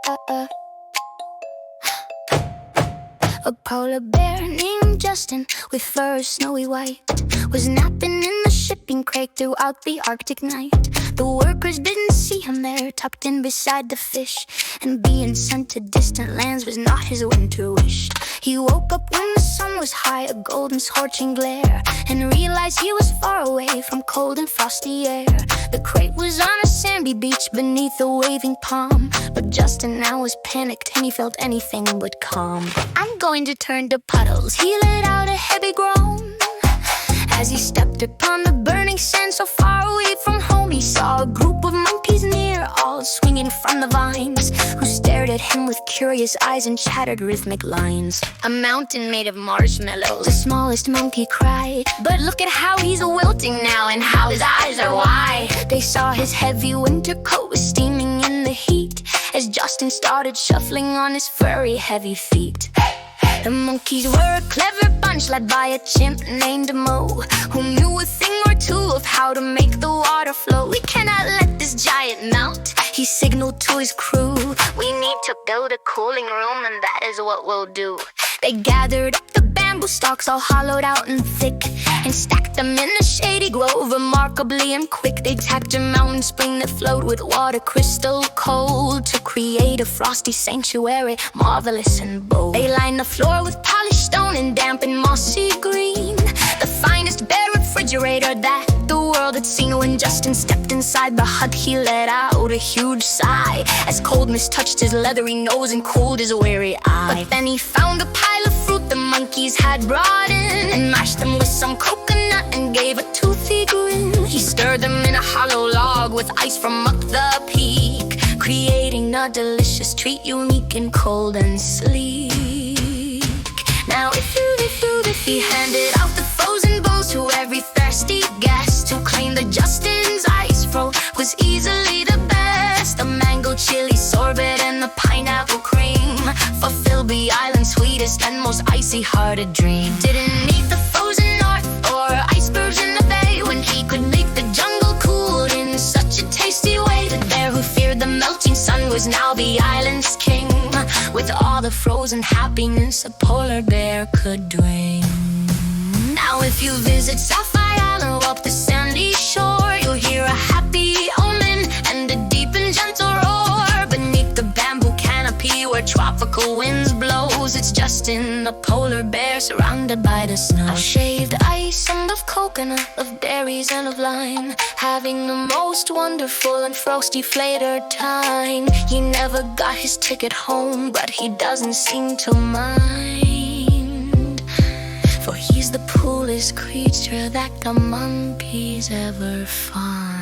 A polar bear named Justin, with fur snowy white, was napping in the shipping crate throughout the Arctic night. The workers didn't see him there, tucked in beside the fish, and being sent to distant lands was not his winter wish. He woke up when the sun was high, a golden scorching glare, and realized he was far away from cold and frosty air. The crate was on a sandy beach beneath a waving palm, but Justin now was panicked and he felt anything but calm. "I'm going to turn to puddles," he let out a heavy groan. As he stepped upon the burning sand so far away from home, he saw a group of monkeys near, all swinging from the vines, who stared at him with curious eyes and chattered rhythmic lines. "A mountain made of marshmallows," the smallest monkey cried, "but look at how he's wilting now and how his eyes are wide." They saw his heavy winter coat was steaming in the heat as Justin started shuffling on his furry heavy feet. The monkeys were a clever bunch, led by a chimp named Mo, who knew a thing or two of how to make the water flow. "We cannot let this giant melt," he signaled to his crew. "We need to build a cooling room, and that is what we'll do." They gathered up the bamboo stalks, all hollowed out and thick, and stacked them in a shady grove, remarkably and quick. They tapped a mountain spring that flowed with water crystal cold to create a frosty sanctuary, marvelous and bold. They lined the floor with polished stone and damp and mossy green, the finest bare refrigerator that the world had seen. When Justin stepped inside the hut, he let out a huge sigh as coldness touched his leathery nose and cooled his weary eye. But then he found a pile of fruit the monkeys had brought in, and mashed them with some coconut and gave a toothy grin. He stirred them in a hollow log with ice from up the peak, creating a delicious treat unique and cold and sleek. Now if he handed out the frozen bowls to every thirsty guest, who claimed that Justin's ice fro was easily the best. The mango chili sorbet and the pineapple cream fulfilled the island's sweetest and most icy-hearted dream. Didn't need the frozen north or icebergs in the bay when he could make the jungle cool in such a tasty way. The bear who feared the melting sun was now the island's king, with all the frozen happiness a polar bear could bring. Now if you visit Sapphire Island, walk the sandy shore, you'll hear a happy omen and a deep and gentle roar. Beneath the bamboo canopy where tropical winds blows, it's Justin, the polar bear, surrounded by the snow. Of shaved ice and of coconut, of berries and of lime, having the most wonderful and frosty flavored time. He never got his ticket home, but he doesn't seem to mind, for he's the coolest creature that the monkeys ever find.